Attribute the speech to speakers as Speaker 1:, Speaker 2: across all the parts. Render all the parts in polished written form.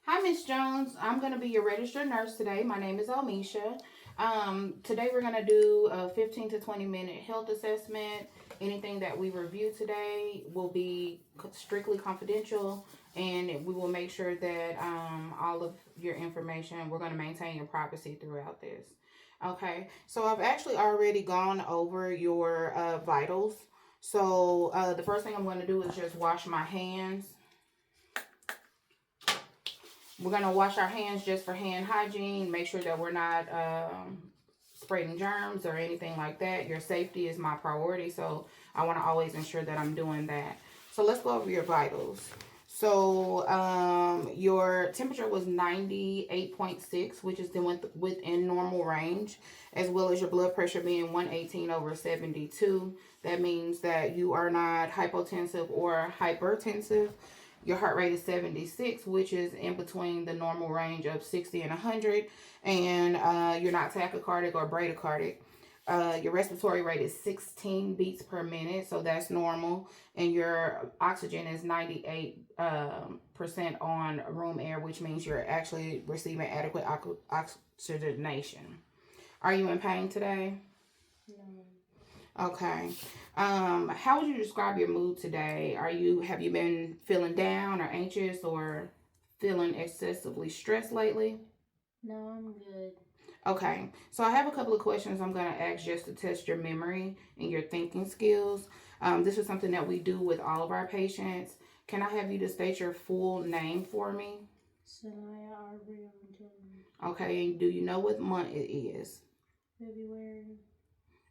Speaker 1: Hi, Miss Jones. I'm going to be your registered nurse today. My name is Almisha. Today we're going to do a 15 to 20-minute health assessment. Anything that we review today will be strictly confidential, and we will make sure that all of your information, we're going to maintain your privacy throughout this. Okay, so I've actually already gone over your vitals. So the first thing I'm going to do is just wash my hands. We're going to wash our hands just for hand hygiene. Make sure that we're not spreading germs or anything like that. Your safety is my priority, so I want to always ensure that I'm doing that. So let's go over your vitals. So your temperature was 98.6, which is within normal range, as well as your blood pressure being 118 over 72. That means that you are not hypotensive or hypertensive. Your heart rate is 76, which is in between the normal range of 60 and 100. And you're not tachycardic or bradycardic. Your respiratory rate is 16 beats per minute, so that's normal. And your oxygen is 98% on room air, which means you're actually receiving adequate oxygenation. Are you in pain today? Okay. How would you describe your mood today? Have you been feeling down or anxious or feeling excessively stressed lately?
Speaker 2: No, I'm good.
Speaker 1: Okay. So I have a couple of questions I'm going to ask just to test your memory and your thinking skills. This is something that we do with all of our patients. Can I have you to state your full name for me?
Speaker 2: Sanaya Arbery
Speaker 1: Okay. And do you know what month it is?
Speaker 2: February.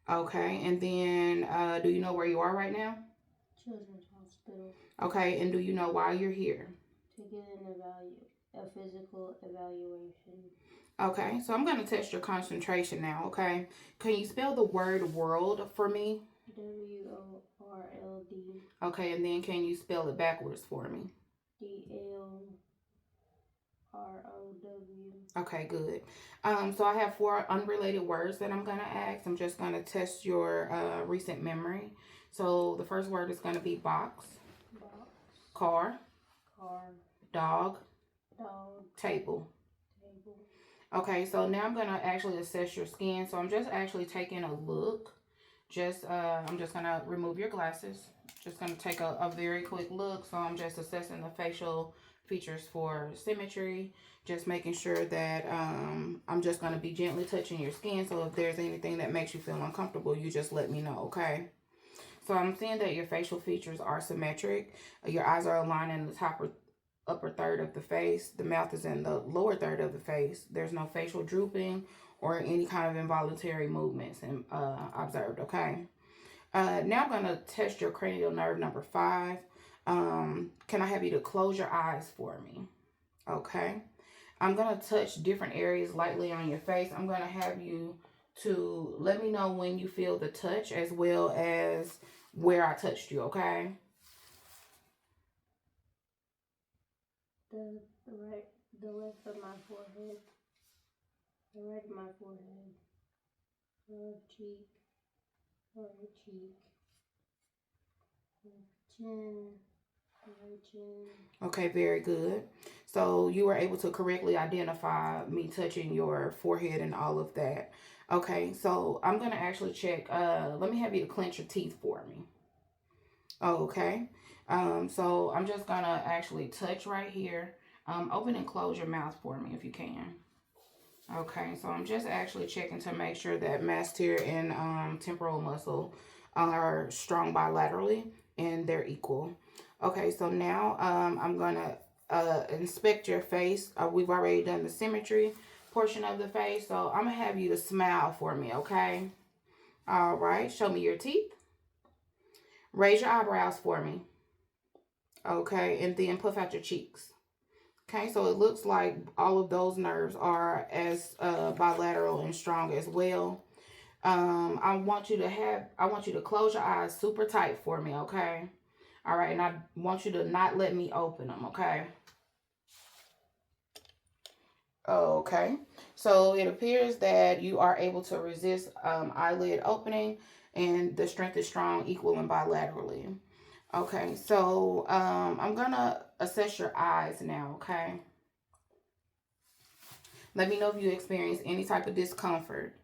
Speaker 1: Okay. And then do you know where you are right now?
Speaker 2: Children's Hospital.
Speaker 1: Okay. And do you know why you're here?
Speaker 2: To get a physical evaluation.
Speaker 1: Okay, so I'm going to test your concentration now, okay? Can you spell the word world for me?
Speaker 2: WORLD.
Speaker 1: Okay, and then can you spell it backwards for me?
Speaker 2: DLROW.
Speaker 1: Okay, good. So I have four unrelated words that I'm going to ask. I'm just going to test your recent memory. So the first word is going to be box.
Speaker 2: Box.
Speaker 1: Car.
Speaker 2: Car.
Speaker 1: Dog.
Speaker 2: Dog.
Speaker 1: Table.
Speaker 2: Table.
Speaker 1: Okay, so now I'm going to actually assess your skin. So I'm just actually taking a look. I'm just going to remove your glasses. Just going to take a very quick look. So I'm just assessing the facial features for symmetry. Just making sure that I'm just going to be gently touching your skin. So if there's anything that makes you feel uncomfortable, you just let me know, okay? So I'm seeing that your facial features are symmetric. Your eyes are aligned in the top upper third of the face. The mouth is in the lower third of the face. There's no facial drooping or any kind of involuntary movements observed, okay? Now I'm going to test your cranial nerve number 5. Can I have you to close your eyes for me? Okay. I'm going to touch different areas lightly on your face. I'm going to have you to let me know when you feel the touch as well as where I touched you, okay?
Speaker 2: The left of my forehead. The right of my forehead. The left cheek. Right cheek. Left chin. Right chin.
Speaker 1: Okay, very good. So you were able to correctly identify me touching your forehead and all of that. Okay, so I'm going to actually check. Let me have you to clench your teeth for me. Okay. So I'm just going to actually touch right here. Open and close your mouth for me if you can. Okay, so I'm just actually checking to make sure that masseter and temporal muscle are strong bilaterally and they're equal. Okay, so now I'm going to inspect your face. We've already done the symmetry portion of the face, so I'm going to have you to smile for me, okay? All right, show me your teeth. Raise your eyebrows for me. Okay, and then puff out your cheeks. Okay, so it looks like all of those nerves are as bilateral and strong as well. I want you to close your eyes super tight for me, okay? All right, and I want you to not let me open them, okay? Okay, so it appears that you are able to resist eyelid opening and the strength is strong, equal, and bilaterally. Okay, so I'm gonna assess your eyes now, okay? Let me know if you experience any type of discomfort.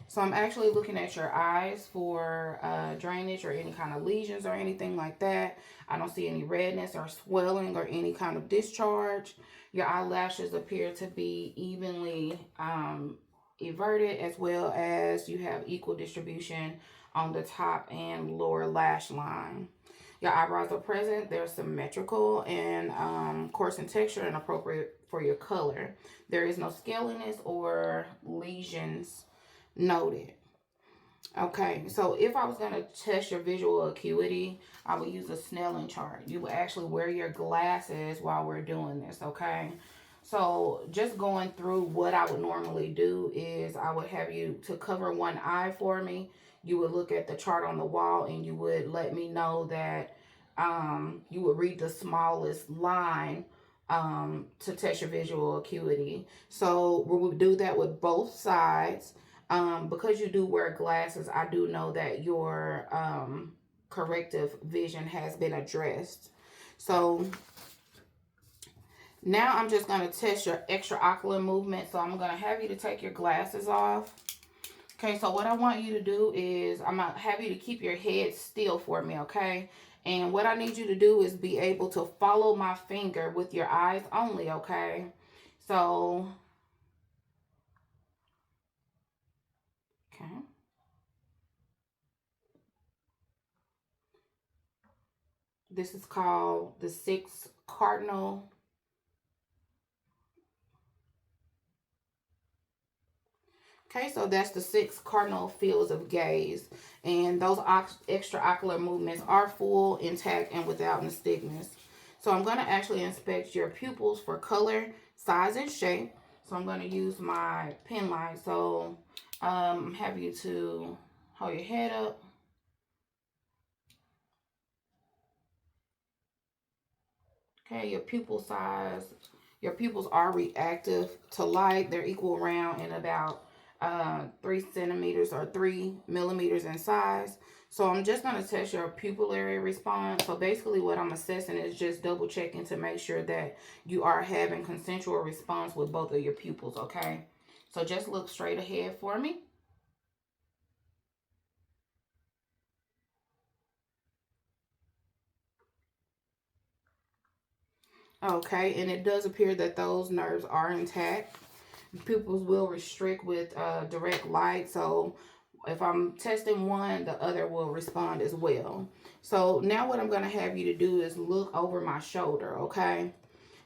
Speaker 1: So I'm actually looking at your eyes for drainage or any kind of lesions or anything like that. I don't see any redness or swelling or any kind of discharge. Your eyelashes appear to be evenly everted, as well as you have equal distribution on the top and lower lash line. Your eyebrows are present. They're symmetrical and coarse in texture and appropriate for your color. There is no scaliness or lesions noted. Okay, so if I was going to test your visual acuity, I would use a Snellen chart. You would actually wear your glasses while we're doing this, okay? So just going through what I would normally do is I would have you to cover one eye for me. You would look at the chart on the wall and you would let me know that you would read the smallest line to test your visual acuity. So we would do that with both sides. Because you do wear glasses, I do know that your corrective vision has been addressed. So now I'm just going to test your extraocular movement. So I'm going to have you to take your glasses off. Okay, so what I want you to do is I'm going to have you to keep your head still for me, okay? And what I need you to do is be able to follow my finger with your eyes only, okay? So, okay. This is called the 6 cardinal. Okay, so that's the 6 cardinal fields of gaze. And those extraocular movements are full, intact, and without nystagmus. So I'm going to actually inspect your pupils for color, size, and shape. So I'm going to use my pen light. So have you to hold your head up. Okay, your pupil size. Your pupils are reactive to light. They're equal round and about 3 centimeters or 3 millimeters in size. So I'm just going to test your pupillary response. So basically what I'm assessing is just double checking to make sure that you are having consensual response with both of your pupils, okay? So just look straight ahead for me. Okay, and it does appear that those nerves are intact. Pupils will restrict with direct light, so if I'm testing one, the other will respond as well. So now what I'm going to have you to do is look over my shoulder, okay?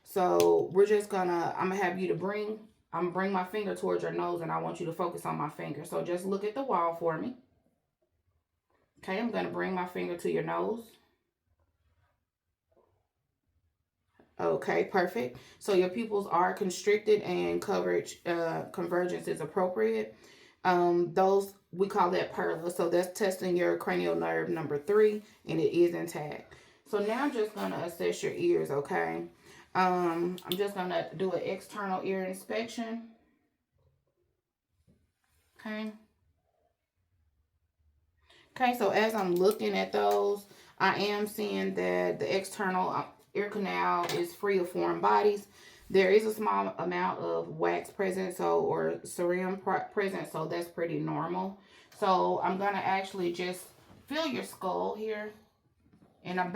Speaker 1: So we're just gonna, I'm gonna have you to bring my finger towards your nose, and I want you to focus on my finger. So just look at the wall for me. Okay, I'm gonna bring my finger to your nose. Okay, perfect. So your pupils are constricted and convergence is appropriate. Those, we call that PERLA. So that's testing your cranial nerve number 3, and it is intact. So now I'm just gonna assess your ears, okay? I'm just gonna do an external ear inspection. Okay. Okay, so as I'm looking at those, I am seeing that the external ear canal is free of foreign bodies. There is a small amount of wax present, or cerium present, so that's pretty normal. So I'm gonna actually just feel your skull here, and I'm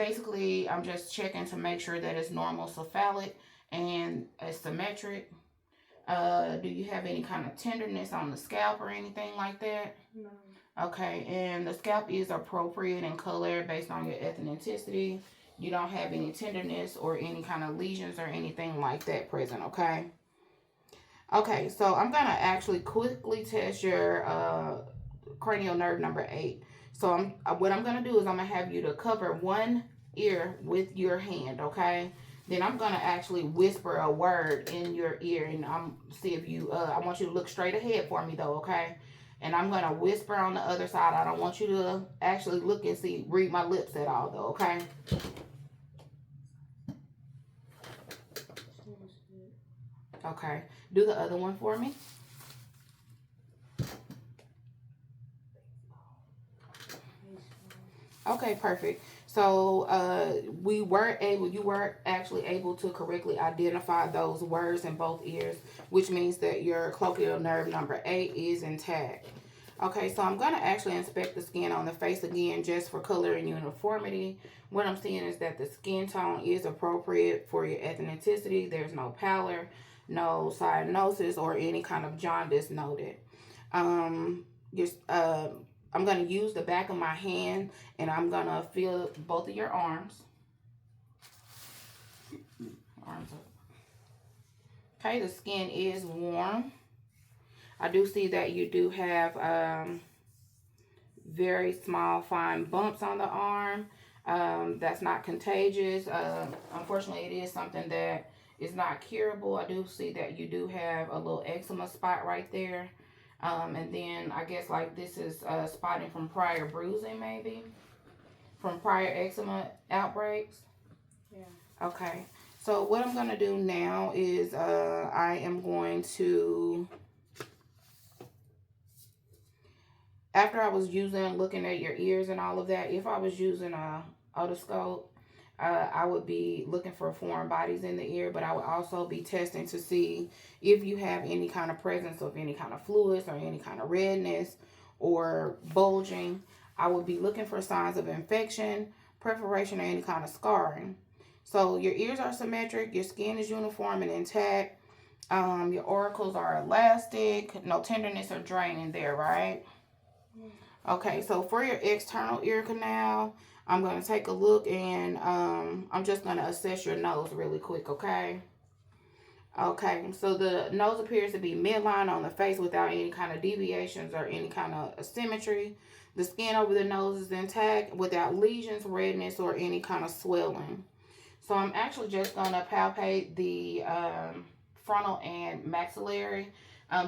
Speaker 1: just checking to make sure that it's normal cephalic and it's symmetric. Do you have any kind of tenderness on the scalp or anything like that?
Speaker 2: No.
Speaker 1: Okay, and the scalp is appropriate in color based on your ethnicity. You don't have any tenderness or any kind of lesions or anything like that present, okay? Okay, so I'm going to actually quickly test your cranial nerve number 8. So what I'm going to do is I'm going to have you to cover one ear with your hand, okay? Then I'm going to actually whisper a word in your ear, and see if you, I want you to look straight ahead for me though, okay? And I'm going to whisper on the other side. I don't want you to actually look and read my lips at all though, okay? Okay. Do the other one for me. Okay, perfect. So you were actually able to correctly identify those words in both ears, which means that your cochlear nerve number 8 is intact. Okay, so I'm going to actually inspect the skin on the face again just for color and uniformity. What I'm seeing is that the skin tone is appropriate for your ethnicity. There's no pallor, no cyanosis, or any kind of jaundice noted. Um, just I'm gonna use the back of my hand and I'm gonna feel both of your arms. Arms up. Okay, the skin is warm. I do see that you do have very small, fine bumps on the arm. That's not contagious. Unfortunately, it is something that is not curable. I do see that you do have a little eczema spot right there. And then I guess like this is spotting from prior bruising, maybe from prior eczema outbreaks.
Speaker 2: Yeah.
Speaker 1: Okay. So what I'm gonna do now is I am going to, after I was looking at your ears and all of that, if I was using a otoscope, I would be looking for foreign bodies in the ear, but I would also be testing to see if you have any kind of presence of any kind of fluids or any kind of redness or bulging. I would be looking for signs of infection, perforation, or any kind of scarring. So your ears are symmetric, your skin is uniform and intact, your auricles are elastic, no tenderness or draining there, right? Okay, so for your external ear canal, I'm going to take a look and I'm just going to assess your nose really quick, okay? Okay, so the nose appears to be midline on the face without any kind of deviations or any kind of asymmetry. The skin over the nose is intact without lesions, redness, or any kind of swelling. So I'm actually just going to palpate the frontal and maxillary.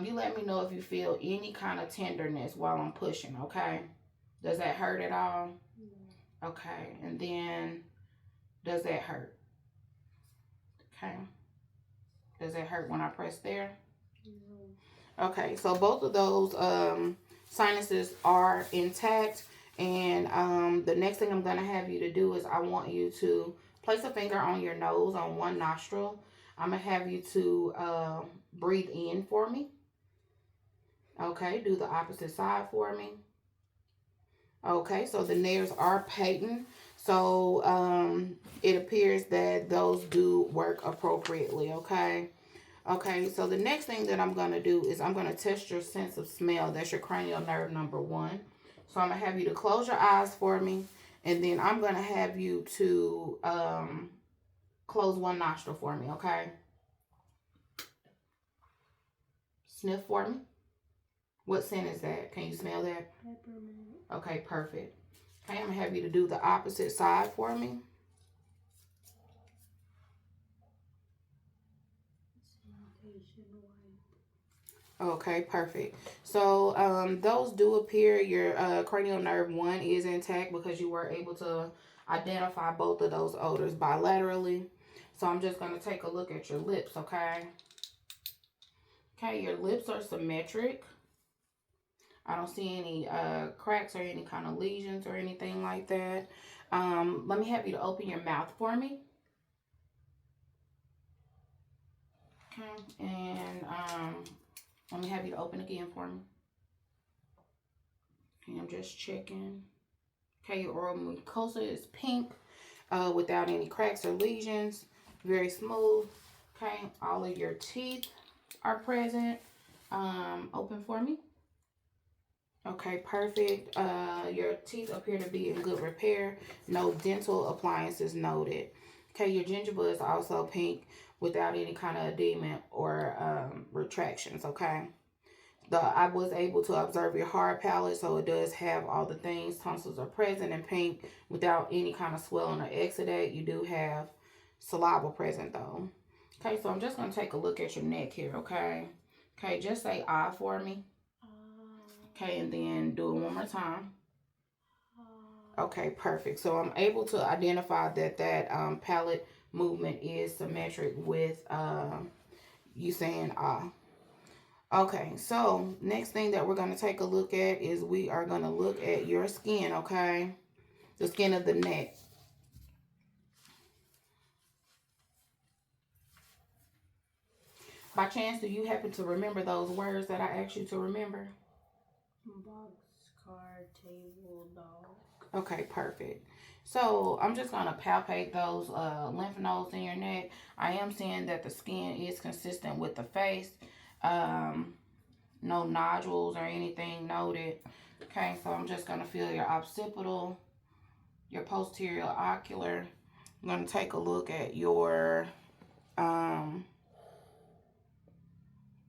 Speaker 1: You let me know if you feel any kind of tenderness while I'm pushing, okay? Does that hurt at all?
Speaker 2: Yeah.
Speaker 1: Okay, and then does that hurt? Okay. Does it hurt when I press there?
Speaker 2: No.
Speaker 1: Okay, so both of those sinuses are intact. And the next thing I'm going to have you to do is I want you to place a finger on your nose on one nostril. I'm going to have you to breathe in for me. Okay, do the opposite side for me. Okay, so the nares are patent. So it appears that those do work appropriately, okay? Okay, so the next thing that I'm going to do is I'm going to test your sense of smell. That's your cranial nerve number 1. So I'm going to have you to close your eyes for me. And then I'm going to have you to close one nostril for me, okay? Sniff for me. What scent is that? Can you smell that?
Speaker 2: Peppermint.
Speaker 1: Okay, perfect. Okay, I'm going to have you to do the opposite side for me. Okay, perfect. So those do appear your cranial nerve 1 is intact because you were able to identify both of those odors bilaterally. So I'm just going to take a look at your lips, okay? Okay, your lips are symmetric. I don't see any cracks or any kind of lesions or anything like that. Let me have you to open your mouth for me. Okay, and let me have you to open again for me. Okay, I'm just checking. Okay, your oral mucosa is pink without any cracks or lesions. Very smooth. Okay, all of your teeth are present. Open for me. Okay, perfect. Your teeth appear to be in good repair. No dental appliances noted. Okay, your gingiva is also pink without any kind of edema or retractions, okay? I was able to observe your hard palate, so it does have all the things. Tonsils are present and pink without any kind of swelling or exudate. You do have saliva present, though. Okay, so I'm just going to take a look at your neck here, okay? Okay, just say ah for me. Okay, and then do it one more time. Okay, perfect. So I'm able to identify that palate movement is symmetric with you saying ah. Okay, so next thing that we're going to take a look at is we are going to look at your skin, okay? The skin of the neck. By chance, do you happen to remember those words that I asked you to remember?
Speaker 2: Box, car, table, dog.
Speaker 1: Okay, perfect. So I'm just gonna palpate those lymph nodes in your neck. I am seeing that the skin is consistent with the face. Um, no nodules or anything noted. Okay, so I'm just gonna feel your occipital, your posterior ocular. I'm gonna take a look at your um,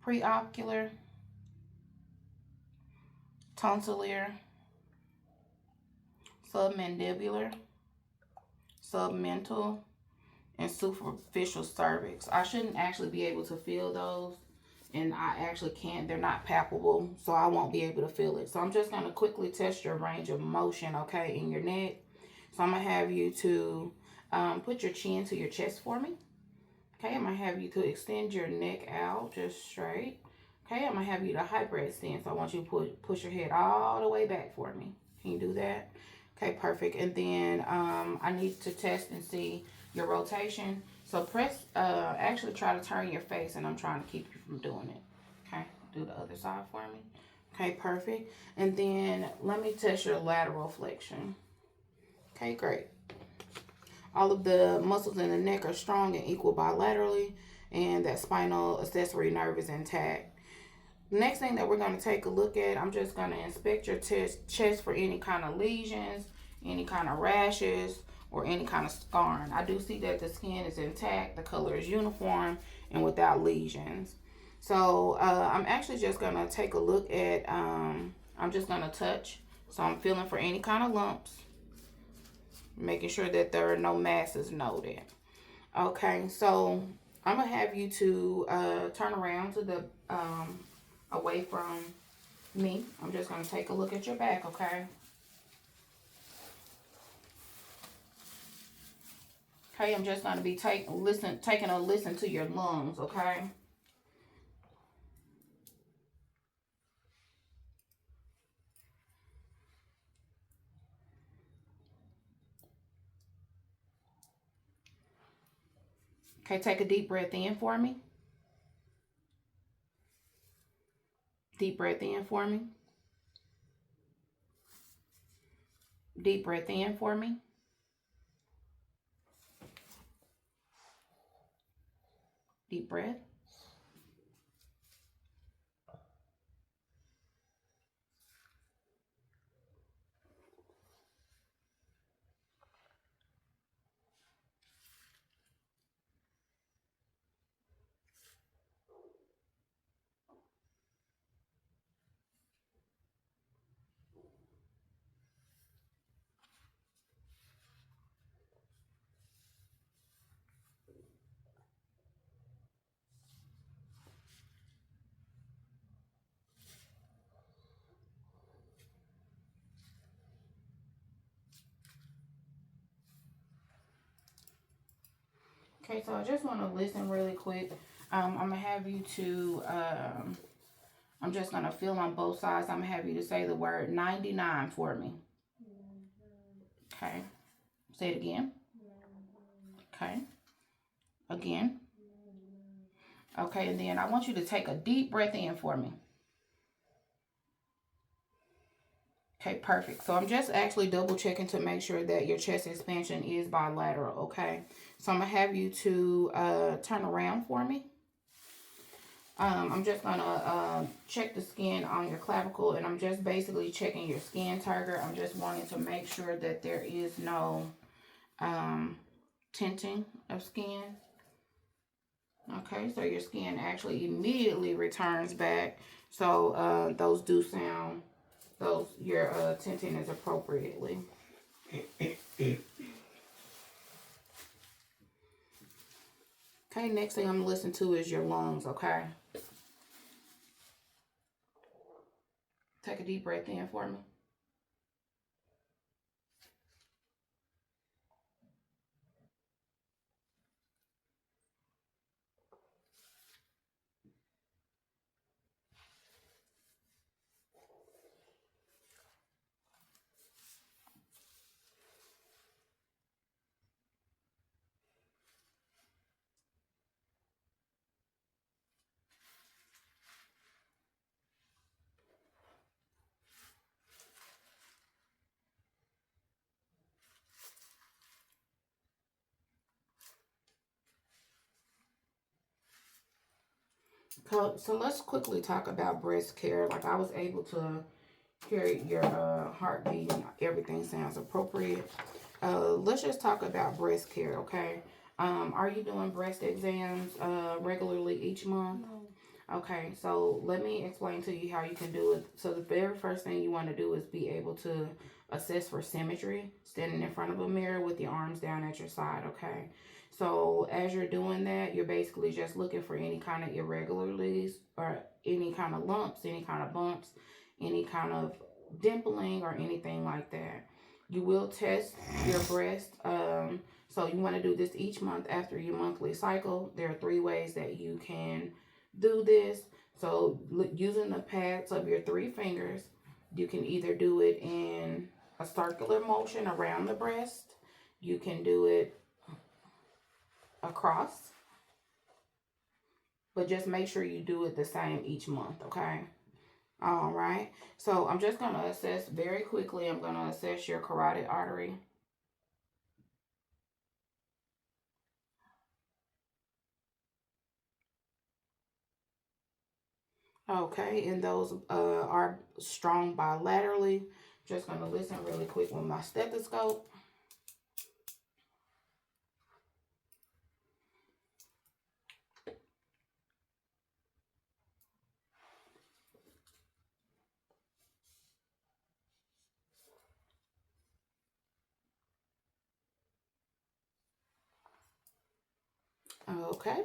Speaker 1: preocular, tonsillar, submandibular, submental, and superficial cervix. I shouldn't actually be able to feel those, and I actually can't. They're not palpable, so I won't be able to feel it. So I'm just going to quickly test your range of motion, okay, in your neck. So I'm going to have you to put your chin to your chest for me. Okay, I'm going to have you to extend your neck out just straight. Okay, I'm going to have you to hyperextend. So I want you to push your head all the way back for me. Can you do that? Okay, perfect. And then I need to test and see your rotation. So press, actually try to turn your face, and I'm trying to keep you from doing it. Okay, do the other side for me. Okay, perfect. And then let me test your lateral flexion. Okay, great. All of the muscles in the neck are strong and equal bilaterally, and that spinal accessory nerve is intact. Next thing that we're going to take a look at, I'm just going to inspect your chest for any kind of lesions, any kind of rashes, or any kind of scarring. I do see that the skin is intact, the color is uniform, and without lesions. So I'm actually just going to take a look at, I'm just going to touch. So I'm feeling for any kind of lumps, making sure that there are no masses noted. Okay, so I'm going to have you to turn around to the away from me. I'm just going to take a look at your back, okay? Okay, I'm just going to be taking a listen to your lungs, okay? Okay, take a deep breath in for me. Deep breath in for me. Deep breath in for me. Deep breath. Okay, so I just want to listen really quick. I'm going to have you to, I'm just going to feel on both sides. I'm going to have you to say the word 99 for me. Okay. Say it again. Okay. Again. Okay, and then I want you to take a deep breath in for me. Okay, perfect. So I'm just actually double checking to make sure that your chest expansion is bilateral, okay? So I'm going to have you to turn around for me. I'm just going to check the skin on your clavicle, and I'm just basically checking your skin turgor. I'm just wanting to make sure that there is no tinting of skin. Okay, so your skin actually immediately returns back. So those do sound... So your tinting is appropriately. Okay, next thing I'm gonna listen to is your lungs, okay? Take a deep breath in for me. So let's quickly talk about breast care. Like I was able to hear your heartbeat and everything sounds appropriate. Let's just talk about breast care, okay? Are you doing breast exams regularly each month?
Speaker 2: No.
Speaker 1: Okay, so let me explain to you how you can do it. So the very first thing you want to do is be able to assess for symmetry, standing in front of a mirror with your arms down at your side, okay? So as you're doing that, you're basically just looking for any kind of irregularities or any kind of lumps, any kind of bumps, any kind of dimpling or anything like that. You will test your breast. So you want to do this each month after your monthly cycle. There are 3 ways that you can do this. So using the pads of your 3 fingers, you can either do it in a circular motion around the breast. You can do it across, but just make sure you do it the same each month, okay? All right. So I'm just going to assess very quickly. I'm going to assess your carotid artery. Okay, and those are strong bilaterally. Just going to listen really quick with my stethoscope. Okay.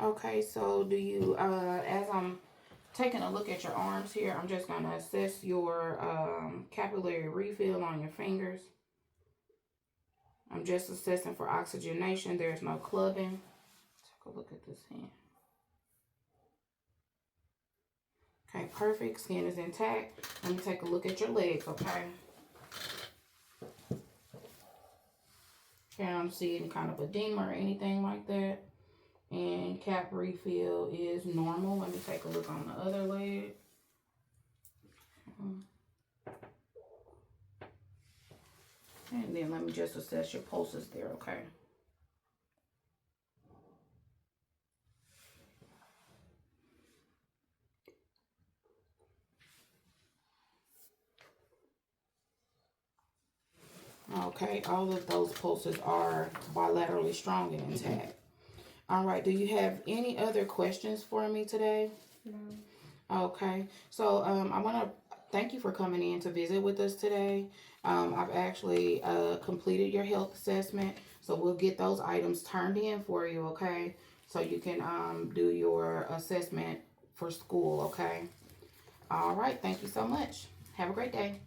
Speaker 1: Okay, so do you, as I'm taking a look at your arms here, I'm just going to assess your capillary refill on your fingers. I'm just assessing for oxygenation. There's no clubbing. Take a look at this hand. Okay, perfect. Skin is intact. Let me take a look at your legs, okay? Okay, I don't see any kind of edema or anything like that. And cap refill is normal. Let me take a look on the other leg. And then let me just assess your pulses there, okay? Okay, all of those pulses are bilaterally strong and intact. All right, do you have any other questions for me today?
Speaker 2: No.
Speaker 1: Okay, so I want to thank you for coming in to visit with us today. I've actually completed your health assessment, so we'll get those items turned in for you, okay? So you can do your assessment for school, okay? All right, thank you so much. Have a great day.